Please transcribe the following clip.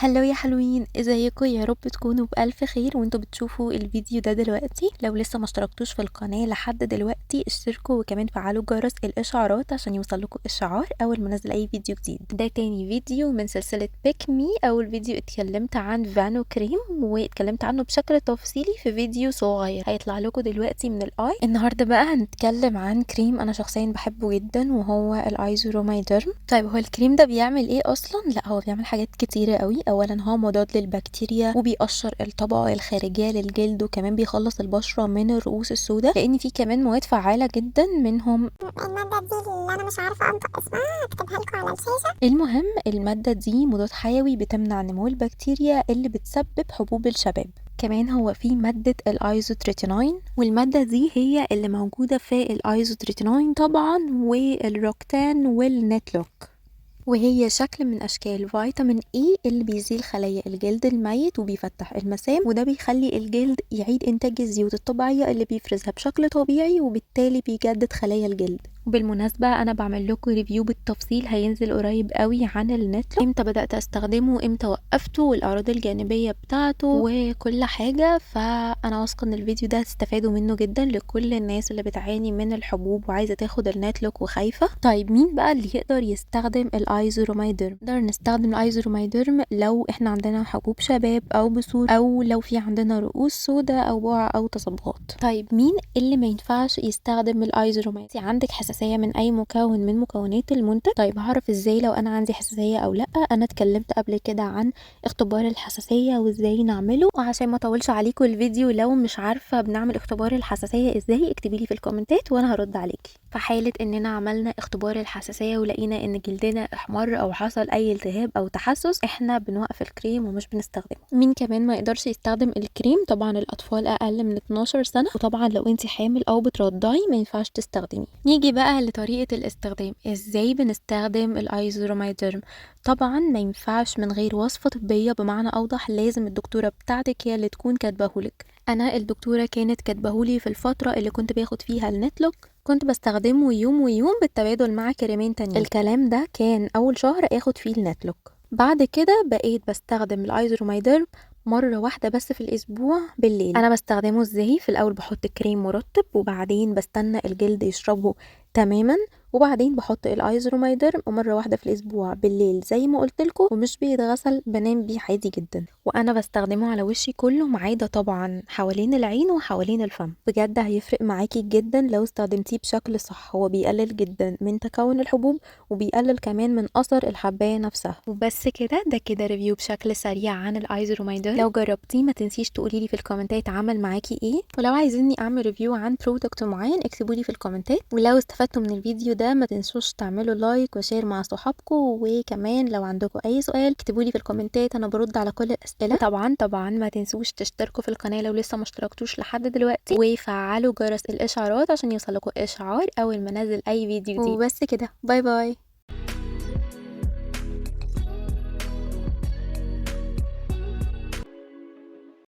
هلو يا حلوين، ازيكم؟ يا رب تكونوا بألف خير وانتوا بتشوفوا الفيديو ده دلوقتي. لو لسه ما اشتركتوش في القناة لحد دلوقتي اشتركوا، وكمان فعلوا جرس الاشعارات عشان يوصلكوا اشعار اول ما انزل اي فيديو جديد. ده تاني فيديو من سلسلة بيك مي. اول فيديو اتكلمت عن فانو كريم واتكلمت عنه بشكل تفصيلي في فيديو صغير هيطلع لكم دلوقتي من الاي. النهارده بقى هنتكلم عن كريم انا شخصيا بحبه جدا، وهو الايزورومايدرم. طيب هو الكريم ده بيعمل ايه اصلا؟ لا، هو بيعمل حاجات كتيره قوي. اولا هو مضاد للبكتيريا وبيقشر الطبقه الخارجيه للجلد، وكمان بيخلص البشره من الرؤوس السوداء، لان فيه كمان مواد فعاله جدا منهم المادة دي اللي أنا مش عارفة أنطق اسمها هكتبها لكم على الشاشة. المهم المادة دي مضاد حيوي بتمنع نمو البكتيريا اللي بتسبب حبوب الشباب. كمان هو في مادة الايزوتريتينوين، والمادة دي هي اللي موجودة في الايزوتريتينوين طبعا، والروكتان والنتلوك، وهي شكل من اشكال فيتامين اي اللي بيزيل خلايا الجلد الميت وبيفتح المسام، وده بيخلي الجلد يعيد انتاج الزيوت الطبيعيه اللي بيفرزها بشكل طبيعي، وبالتالي بيجدد خلايا الجلد. وبالمناسبة أنا بعمل لكم ريفيو بالتفصيل هينزل قريب قوي عن النت، امتى بدأت استخدمه، امتى وقفته، والأعراض الجانبية بتاعته وكل حاجة. فأنا واثقة ان الفيديو ده هتستفادوا منه جدا لكل الناس اللي بتعاني من الحبوب وعايزة تاخد النتلوك وخايفة. طيب مين بقى اللي يقدر يستخدم الايزورومايدرم؟ نقدر نستخدم الايزورومايدرم لو احنا عندنا حبوب شباب او بثور، او لو في عندنا رؤوس سوداء او بقع او تصبغات. طيب مين اللي ما ينفعش يستخدم الايزورومايدرم؟ عندك حساسيه من اي مكون من مكونات المنتج. طيب هعرف ازاي لو انا عندي حساسيه او لا؟ انا اتكلمت قبل كده عن اختبار الحساسيه وازاي نعمله، وعشان ما اطولش عليكم الفيديو لو مش عارفه بنعمل اختبار الحساسيه ازاي اكتبي لي في الكومنتات وانا هرد عليكي. في حاله اننا عملنا اختبار الحساسيه ولقينا ان جلدنا احمر او حصل اي التهاب او تحسس، احنا بنوقف الكريم ومش بنستخدمه. مين كمان ما يقدرش يستخدم الكريم؟ طبعا الاطفال اقل من 12 سنه، وطبعا لو انت حامل او بترضعي ما ينفعش تستخدمي. نيجي بقى لطريقه الاستخدام. ازاي بنستخدم الايزورومايدرم؟ طبعا ما ينفعش من غير وصفه طبيه، بمعنى اوضح لازم الدكتوره بتاعتك هي اللي تكون كاتباهولك. انا الدكتوره كانت كاتباهولي في الفتره اللي كنت باخد فيها النتلوك، كنت بستخدمه يوم ويوم بالتبادل مع كريمين تانيين. الكلام ده كان اول شهر اخد فيه النتلوك. بعد كده بقيت بستخدم الايزورومايدرم مرة واحدة بس في الأسبوع بالليل. أنا بستخدمه ازاي؟ في الأول بحط كريم مرطب، وبعدين بستنى الجلد يشربه تماما، وبعدين بحط الايزورومايدرم مرة واحدة في الأسبوع بالليل زي ما قلتلكوا، ومش بيتغسل، بنام بيه عادي جدا. وأنا بستخدمه على وشي كله ما عدا طبعا حوالين العين وحوالين الفم. بجد هيفرق معاكي جدا لو استخدمتيه بشكل صح. هو بيقلل جدا من تكون الحبوب، وبيقلل كمان من أثر الحباية نفسها. وبس كده، ده كده ريفيو بشكل سريع عن الايزورومايدر. لو جربتيه ما تنسيش تقوليلي في الكومنتات عمل معاكي ايه، ولو عايزيني اعمل ريفيو عن برودكت معين اكتبولي في الكومنتات. ولو استفدتوا من الفيديو ده ما تنسوش تعملوا لايك وشير مع صحابكم، وكمان لو عندكم اي سؤال اكتبولي في الكومنتات، انا برد على كل الاسئله. طبعا ما تنسوش تشتركوا في القناه لو لسه ما اشتركتوش لحد دلوقتي، وفعلوا جرس الاشعارات عشان يوصلكوا اشعار اول ما انزل اي فيديو جديد. وبس كده، باي باي.